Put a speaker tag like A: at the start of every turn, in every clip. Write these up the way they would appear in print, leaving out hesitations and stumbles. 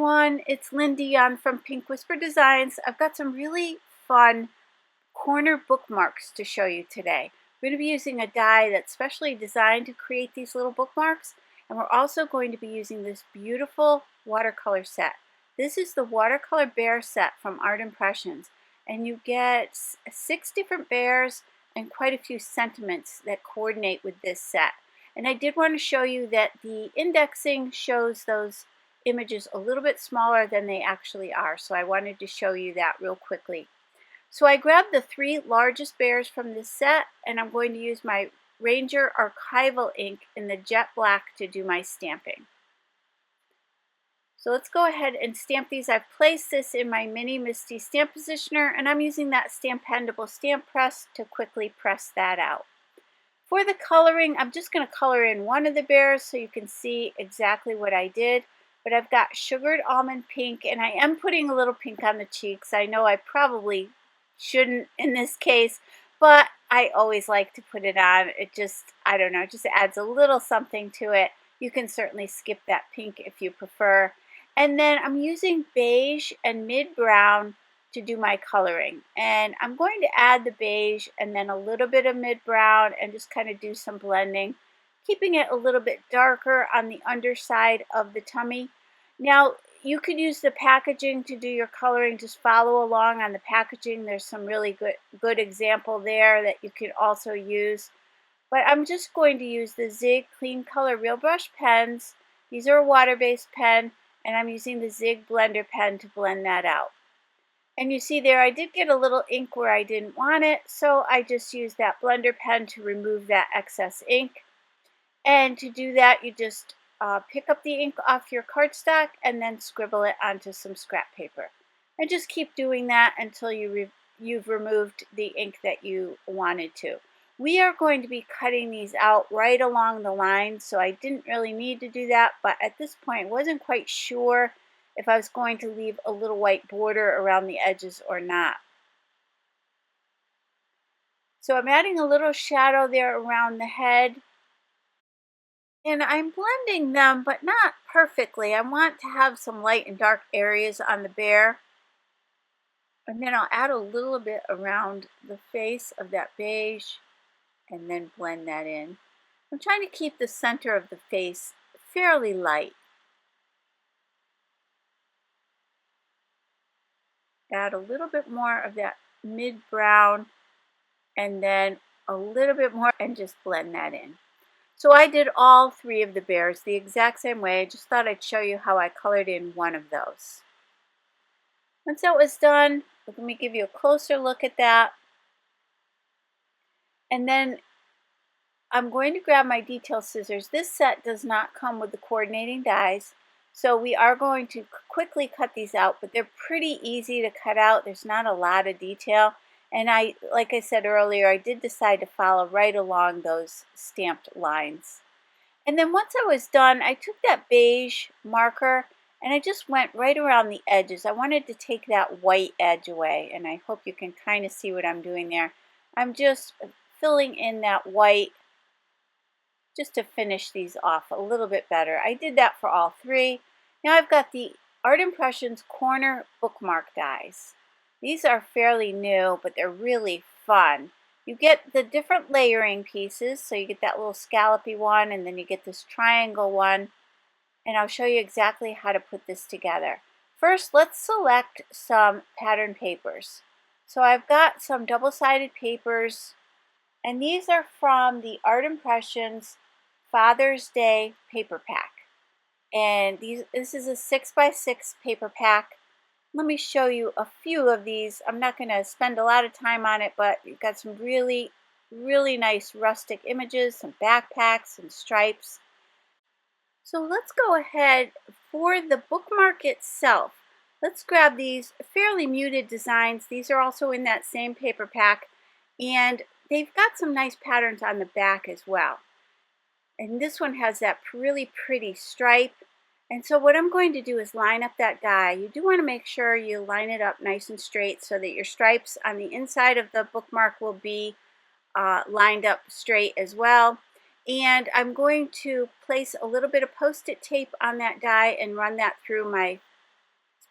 A: everyone, it's Lindy from Pink Whisper Designs. I've got some really fun corner bookmarks to show you today. We're going to be using a die that's specially designed to create these little bookmarks, and we're also going to be using this beautiful watercolor set. This is the watercolor bear set from Art Impressions, and you get 6 different bears and quite a few sentiments that coordinate with this set. And I did want to show you that the indexing shows those images a little bit smaller than they actually are, so I wanted to show you that real quickly. So I grabbed the 3 largest bears from this set, and I'm going to use my Ranger Archival ink in the jet black to do my stamping. So let's go ahead and stamp these. I've placed this in my mini MISTI stamp positioner, and I'm using that Stampendable stamp press to quickly press that out. For the coloring, I'm just going to color in one of the bears so you can see exactly what I did. But I've got sugared almond pink, and I am putting a little pink on the cheeks. I know I probably shouldn't in this case, but I always like to put it on. It just, I don't know, it just adds a little something to it. You can certainly skip that pink if you prefer. And then I'm using beige and mid-brown to do my coloring. And I'm going to add the beige and then a little bit of mid-brown and just kind of do some blending, keeping it a little bit darker on the underside of the tummy. Now, you could use the packaging to do your coloring. Just follow along on the packaging. There's some really good example there that you could also use. But I'm just going to use the Zig Clean Color Real Brush pens. These are a water-based pen, and I'm using the Zig Blender pen to blend that out. And you see there, I did get a little ink where I didn't want it, so I just used that blender pen to remove that excess ink. And to do that, you just pick up the ink off your cardstock and then scribble it onto some scrap paper. And just keep doing that until you've removed the ink that you wanted to. We are going to be cutting these out right along the line, so I didn't really need to do that, but at this point I wasn't quite sure if I was going to leave a little white border around the edges or not. So I'm adding a little shadow there around the head. And I'm blending them, but not perfectly. I want to have some light and dark areas on the bear. And then I'll add a little bit around the face of that beige and then blend that in. I'm trying to keep the center of the face fairly light. Add a little bit more of that mid-brown and then a little bit more and just blend that in. So I did all 3 of the bears the exact same way. I just thought I'd show you how I colored in one of those. Once that was done, let me give you a closer look at that. And then I'm going to grab my detail scissors. This set does not come with the coordinating dies, so we are going to quickly cut these out, but they're pretty easy to cut out. There's not a lot of detail. And like I said earlier, I did decide to follow right along those stamped lines. And then once I was done, I took that beige marker and I just went right around the edges. I wanted to take that white edge away, and I hope you can kind of see what I'm doing there. I'm just filling in that white just to finish these off a little bit better. I did that for all 3. Now I've got the Art Impressions corner bookmark dies. These are fairly new, but they're really fun. You get the different layering pieces, so you get that little scallopy one, and then you get this triangle one, and I'll show you exactly how to put this together. First, let's select some pattern papers. So I've got some double-sided papers, and these are from the Art Impressions Father's Day paper pack. And this is a 6x6 paper pack. Let me show you a few of these. I'm not going to spend a lot of time on it, but you've got some really, really nice rustic images, some backpacks and stripes. So let's go ahead for the bookmark itself. Let's grab these fairly muted designs. These are also in that same paper pack, and they've got some nice patterns on the back as well. And this one has that really pretty stripe. And so what I'm going to do is line up that die. You do want to make sure you line it up nice and straight so that your stripes on the inside of the bookmark will be lined up straight as well. And I'm going to place a little bit of Post-it tape on that die and run that through my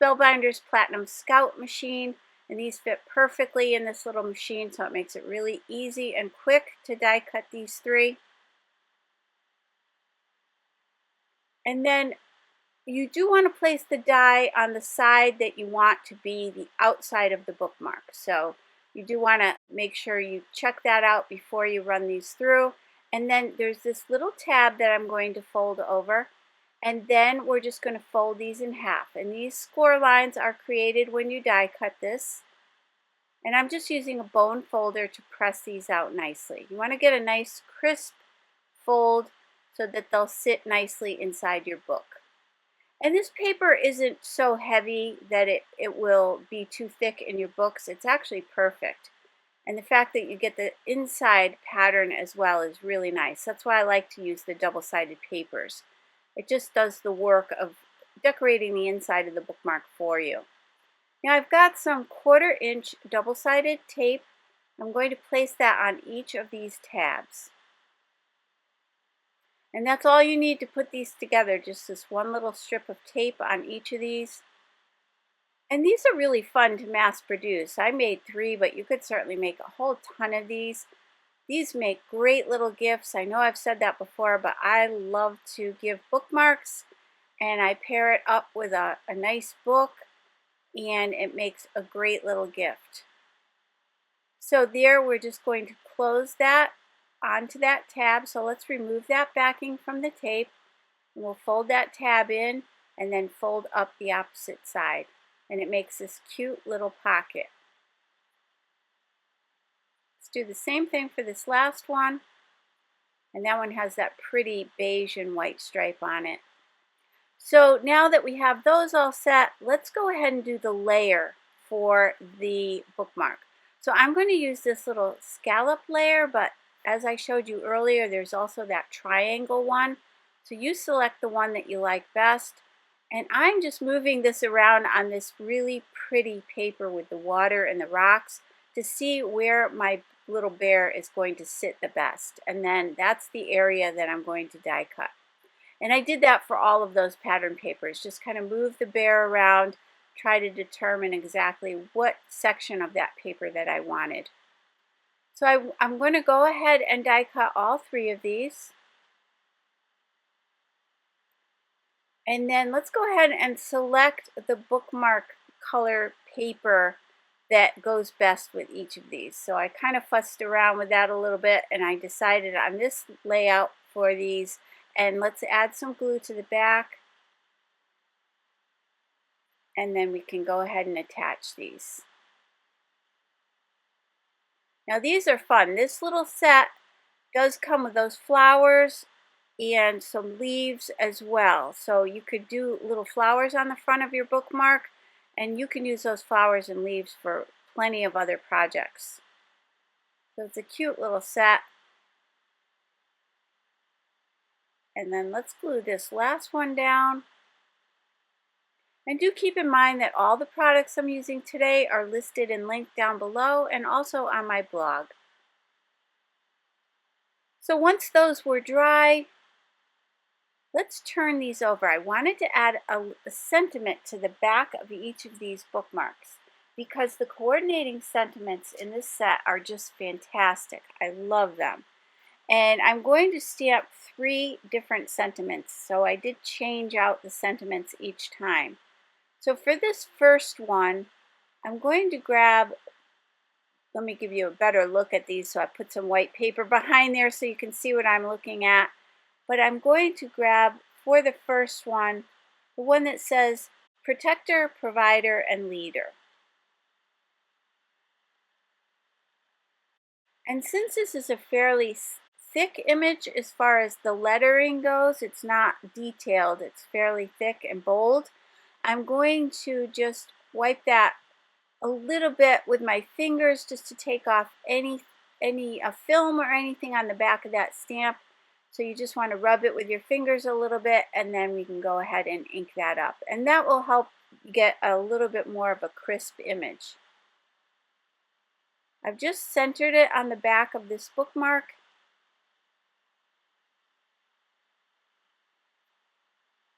A: Spellbinders Platinum Scout machine, and these fit perfectly in this little machine, so it makes it really easy and quick to die cut these 3. And then you do want to place the die on the side that you want to be the outside of the bookmark. So you do want to make sure you check that out before you run these through. And then there's this little tab that I'm going to fold over. And then we're just going to fold these in half. And these score lines are created when you die cut this. And I'm just using a bone folder to press these out nicely. You want to get a nice crisp fold so that they'll sit nicely inside your book. And this paper isn't so heavy that it will be too thick in your books. It's actually perfect. And the fact that you get the inside pattern as well is really nice. That's why I like to use the double-sided papers. It just does the work of decorating the inside of the bookmark for you. Now I've got some 1/4 inch double-sided tape. I'm going to place that on each of these tabs. And that's all you need to put these together, just this one little strip of tape on each of these. And these are really fun to mass produce. I made 3, but you could certainly make a whole ton of these. These make great little gifts. I know I've said that before, but I love to give bookmarks, and I pair it up with a nice book, and it makes a great little gift. So there, we're just going to close that onto that tab. So let's remove that backing from the tape, and we'll fold that tab in and then fold up the opposite side, and it makes this cute little pocket. Let's do the same thing for this last one, and that one has that pretty beige and white stripe on it. So now that we have those all set, let's go ahead and do the layer for the bookmark. So I'm going to use this little scallop layer, but as I showed you earlier, there's also that triangle one. So you select the one that you like best. And I'm just moving this around on this really pretty paper with the water and the rocks to see where my little bear is going to sit the best. And then that's the area that I'm going to die cut. And I did that for all of those pattern papers. Just kind of move the bear around, try to determine exactly what section of that paper that I wanted. So I'm going to go ahead and die cut all 3 of these. And then let's go ahead and select the bookmark color paper that goes best with each of these. So I kind of fussed around with that a little bit, and I decided on this layout for these. And let's add some glue to the back. And then we can go ahead and attach these. Now these are fun. This little set does come with those flowers and some leaves as well. So you could do little flowers on the front of your bookmark, and you can use those flowers and leaves for plenty of other projects. So it's a cute little set. And then let's glue this last one down. And do keep in mind that all the products I'm using today are listed and linked down below and also on my blog. So once those were dry, let's turn these over. I wanted to add a sentiment to the back of each of these bookmarks because the coordinating sentiments in this set are just fantastic. I love them. And I'm going to stamp 3 different sentiments, so I did change out the sentiments each time. So for this first one, I'm going to grab, let me give you a better look at these. So I put some white paper behind there so you can see what I'm looking at. But I'm going to grab, for the first one, the one that says Protector, Provider, and Leader. And since this is a fairly thick image as far as the lettering goes, it's not detailed, it's fairly thick and bold, I'm going to just wipe that a little bit with my fingers just to take off any film or anything on the back of that stamp. So you just want to rub it with your fingers a little bit, and then we can go ahead and ink that up. And that will help get a little bit more of a crisp image. I've just centered it on the back of this bookmark.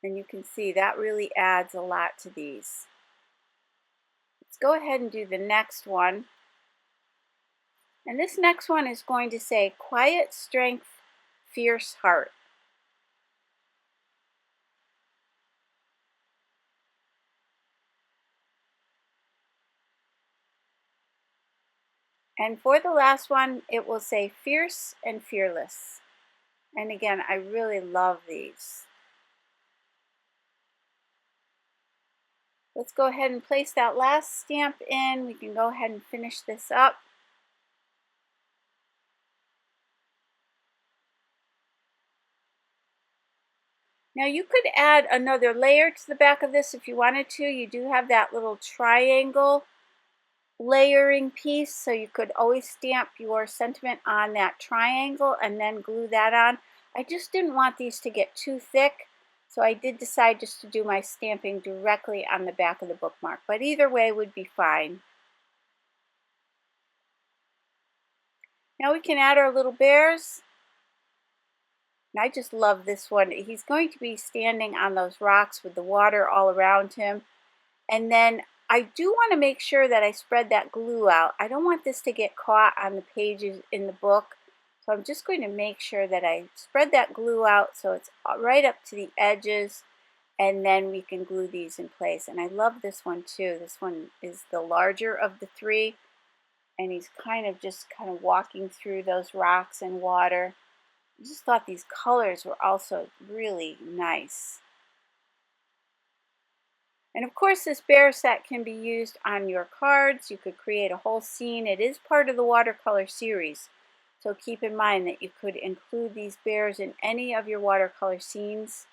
A: And you can see that really adds a lot to these. go ahead and do the next one. And this next one is going to say quiet strength, fierce heart. And for the last one, it will say fierce and fearless. And again, I really love these. Let's go ahead and place that last stamp in. We can go ahead and finish this up. Now you could add another layer to the back of this if you wanted to. You do have that little triangle layering piece, so you could always stamp your sentiment on that triangle and then glue that on. I just didn't want these to get too thick, so I did decide just to do my stamping directly on the back of the bookmark, but either way would be fine. Now we can add our little bears. And I just love this one. He's going to be standing on those rocks with the water all around him. And then I do want to make sure that I spread that glue out. I don't want this to get caught on the pages in the book. So I'm just going to make sure that I spread that glue out so it's right up to the edges. And then we can glue these in place. And I love this one too. This one is the larger of the three. And he's kind of walking through those rocks and water. I just thought these colors were also really nice. And of course, this bear set can be used on your cards. You could create a whole scene. It is part of the watercolor series. So keep in mind that you could include these bears in any of your watercolor scenes.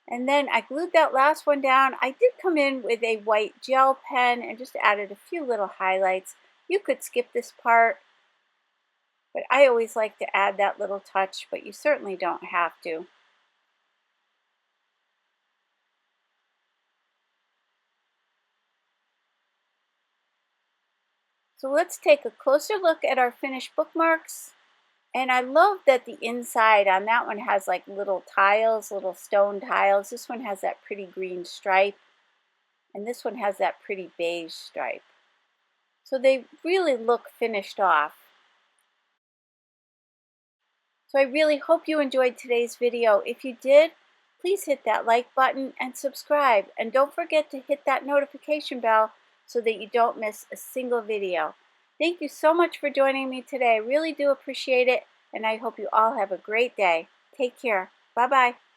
A: And then I glued that last one down. I did come in with a white gel pen and just added a few little highlights. You could skip this part, but I always like to add that little touch, but you certainly don't have to. So let's take a closer look at our finished bookmarks. And I love that the inside on that one has like little tiles, little stone tiles. This one has that pretty green stripe. And this one has that pretty beige stripe. So they really look finished off. So I really hope you enjoyed today's video. If you did, please hit that like button and subscribe. And don't forget to hit that notification bell so that you don't miss a single video. Thank you so much for joining me today. I really do appreciate it, and I hope you all have a great day. Take care. Bye-bye.